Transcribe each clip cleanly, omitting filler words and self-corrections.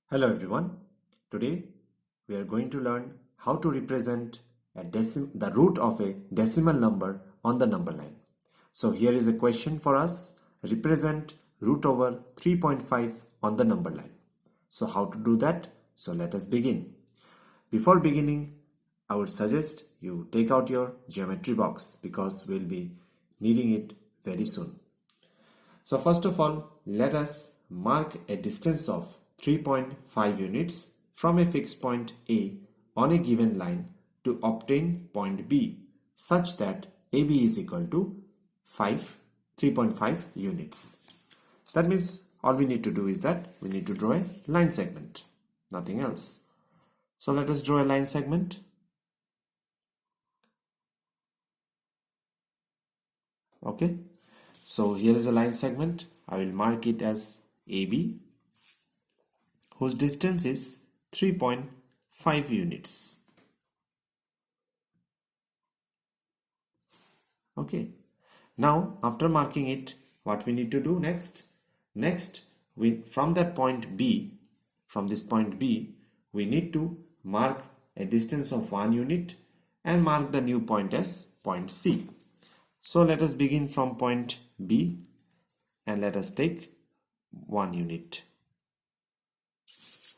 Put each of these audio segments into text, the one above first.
Hello everyone. Today we are going to learn how to represent the root of a decimal number on the number line. So here is a question for us. Represent root over 3.5 on the number line. So how to do that? So let us begin. Before beginning, I would suggest you take out your geometry box because we'll be needing it very soon. So first of all, let us mark a distance of 3.5 units from a fixed point A on a given line to obtain point B such that AB is equal to 3.5 units. That means all we need to do is that we need to draw a line segment, nothing else. So let us draw a line segment. Okay. So here is a line segment. I will mark it as AB, whose distance is 3.5 units. Okay. Now, after marking it, what we need to do next? From that point B, from this point B, we need to mark a distance of 1 unit and mark the new point as point C. So let us begin from point B and let us take 1 unit.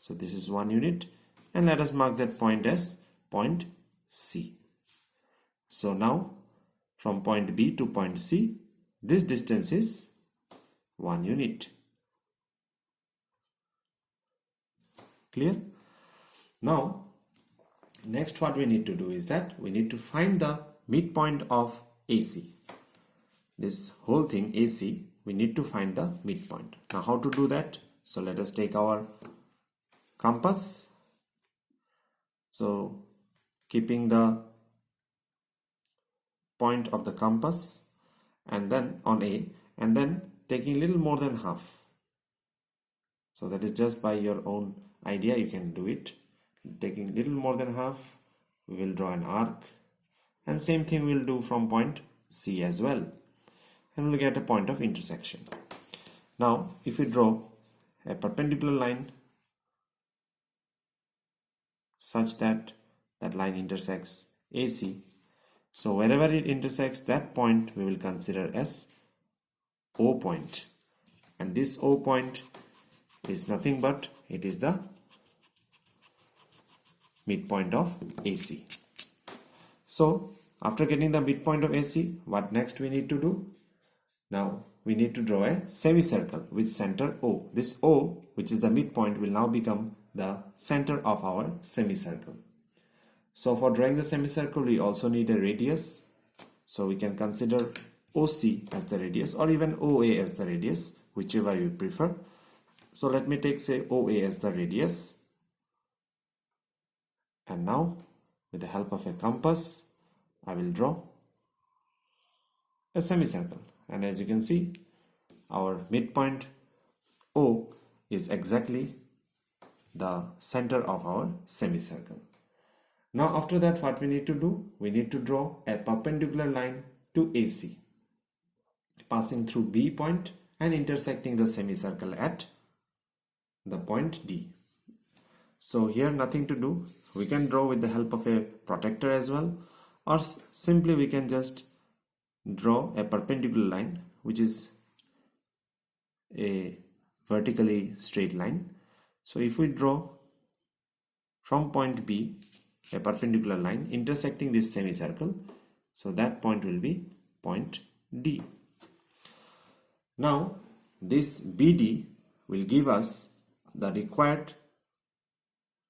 So this is 1 unit and let us mark that point as point C. So now from point B to point C, this distance is 1 unit. Clear? Now, next what we need to do is that we need to find the midpoint of AC. This whole thing AC, we need to find the midpoint. Now how to do that? So let us take our compass. So keeping the point of the compass and then on A and then taking little more than half. So that is just by your own idea, you can do it. Taking little more than half, we will draw an arc, and same thing we'll do from point C as well, and we'll get a point of intersection. Now if we draw a perpendicular line such that that line intersects AC, so wherever it intersects that point we will consider as O point, and this O point is nothing but it is the midpoint of AC. So after getting the midpoint of AC, what next we need to do? Now we need to draw a semicircle with center O. This O, which is the midpoint, will now become the center of our semicircle. So for drawing the semicircle, we also need a radius. So we can consider OC as the radius or even OA as the radius, whichever you prefer. So let me take, say, OA as the radius. And now with the help of a compass, I will draw a semicircle. And as you can see, our midpoint O is exactly the center of our semicircle. Now after that, what we need to do? We need to draw a perpendicular line to AC, passing through B point and intersecting the semicircle at the point D. So here nothing to do. We can draw with the help of a protractor as well, or simply we can just draw a perpendicular line which is a vertically straight line. So if we draw from point B a perpendicular line intersecting this semicircle, so that point will be point D. Now this BD will give us the required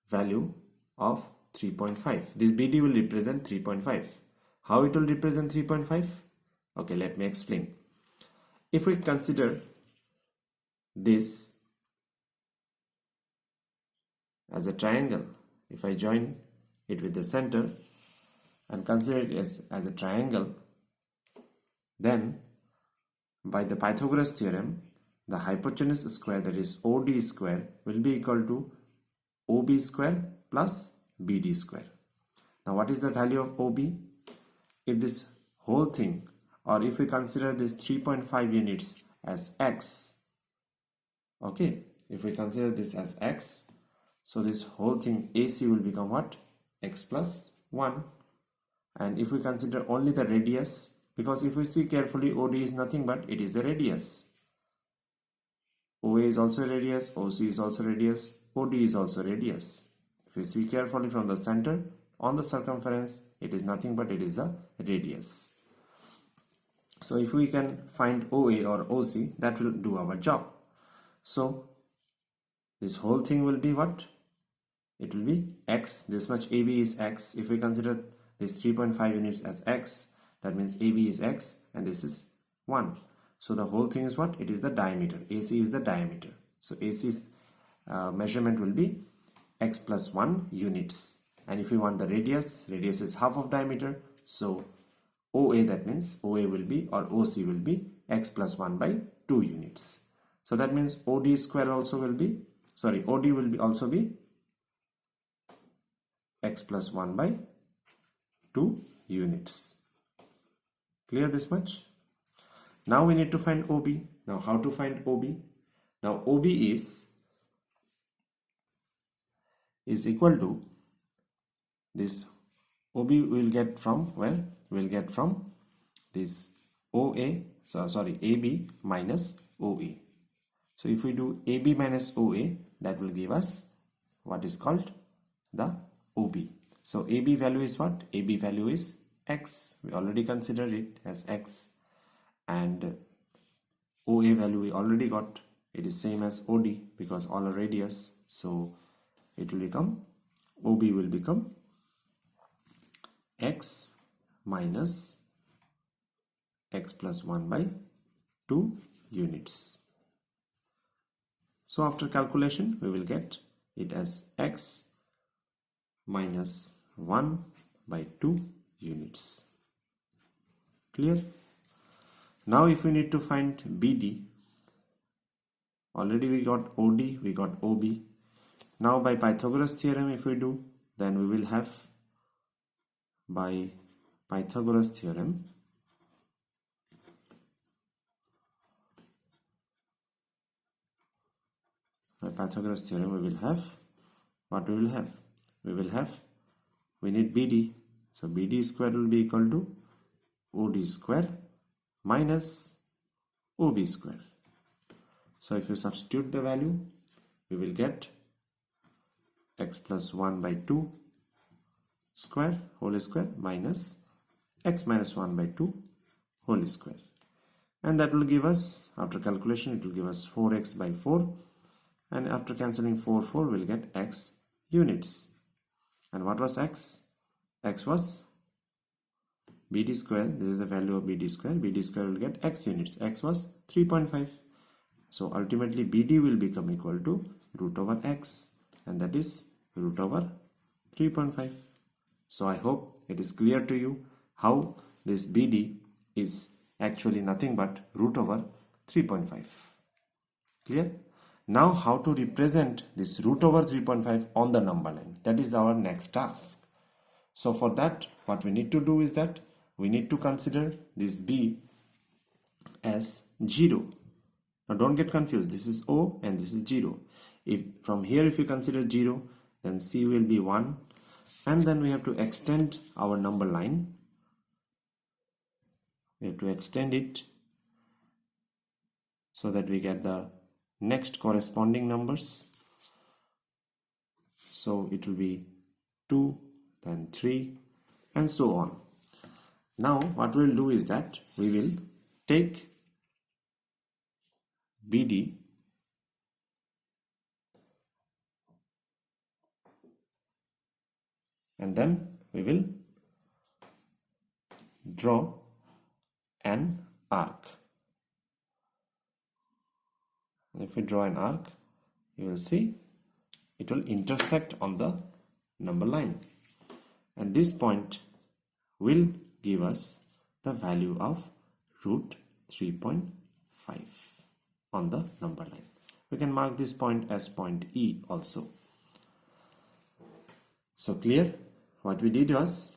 value of 3.5. This BD will represent 3.5. How it will represent 3.5? Okay, let me explain. If we consider this as a triangle, if I join it with the center and consider it as a triangle, then by the Pythagoras theorem, the hypotenuse square, that is OD square, will be equal to OB square plus BD square. Now what is the value of OB? If this whole thing, or if we consider this 3.5 units as X, okay, if we consider this as X, So this whole thing AC will become what? X plus 1. And if we consider only the radius, because if we see carefully, OD is nothing but it is the radius. OA is also radius, OC is also radius, OD is also radius. If you see carefully from the center on the circumference, it is nothing but it is a radius. So if we can find OA or OC, that will do our job. So this whole thing will be what? It will be X. This much AB is X. If we consider this 3.5 units as X, that means AB is X and this is 1. So the whole thing is what? It is the diameter. AC is the diameter. So AC's measurement will be X plus 1 units. And if we want the radius is half of diameter. So OA, that means OA will be, or OC will be X plus 1 by 2 units. So that means OD square also will be, OD will be also be X plus 1 by 2 units. Clear this much? Now we need to find OB. Now how to find OB? Now OB is equal to this. OB we will get from where? We will get from this AB minus OA. So if we do AB minus OA, that will give us what is called the OB. So AB value is what? AB value is X. We already considered it as X. And OA value we already got. It is same as OD because all are radius. So it will become, OB will become X minus X plus 1 by 2 units. So after calculation, we will get it as X minus 1 by 2 units. Clear? Now if we need to find BD, already we got OD, we got OB. Now by Pythagoras theorem if we do, then we will have, by Pythagoras theorem, we will have, what we will have? We need BD. So BD square will be equal to OD square minus OB square. So if you substitute the value, we will get X plus 1 by 2 square whole square minus X minus 1 by 2 whole square. And that will give us, after calculation, it will give us 4x by 4. And after cancelling 4, we'll get X units. And what was X? X was BD square. This is the value of BD square. BD square will get X units. X was 3.5. So ultimately BD will become equal to root over X. And that is root over 3.5. So I hope it is clear to you how this BD is actually nothing but root over 3.5. Clear? Now how to represent this root over 3.5 on the number line? That is our next task. So for that, what we need to do is that we need to consider this B as 0. Now don't get confused. This is O and this is 0. If from here if you consider 0, then C will be 1. And then we have to extend our number line. We have to extend it so that we get the next corresponding numbers. So it will be 2, then 3, and so on. Now what we'll do is that we will take BD and then we will draw an arc. And if we draw an arc, you will see it will intersect on the number line. And this point will give us the value of root 3.5 on the number line. We can mark this point as point E also. So clear? What we did was,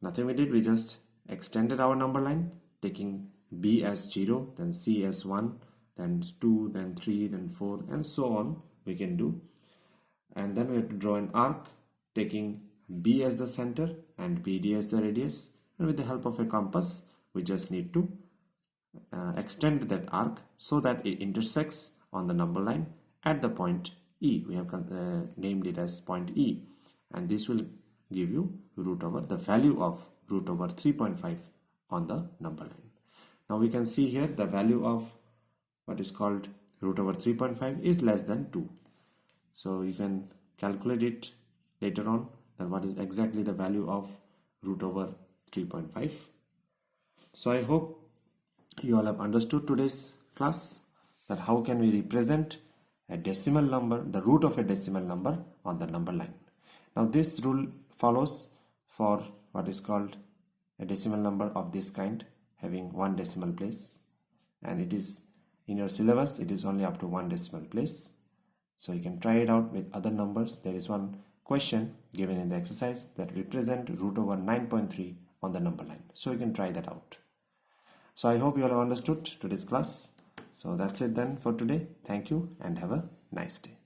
nothing we did, we just extended our number line, taking B as 0, then C as 1, then 2, then 3, then 4, and so on we can do. and then we have to draw an arc taking B as the center and BD as the radius, and with the help of a compass we just need to extend that arc so that it intersects on the number line at the point E. We have named it as point E, and this will give you root over the value of root over 3.5 on the number line. Now we can see here the value of what is called root over 3.5 is less than 2. So you can calculate it later on that what is exactly the value of root over 3.5. So I hope you all have understood today's class, that how can we represent a decimal number, the root of a decimal number on the number line. Now this rule follows for what is called a decimal number of this kind having 1 decimal place, and it is in your syllabus it is only up to 1 decimal place. So you can try it out with other numbers. There is one question given in the exercise that represent root over 9.3 on the number line. So you can try that out. So I hope you all have understood today's class. So that's it then for today. Thank you and have a nice day.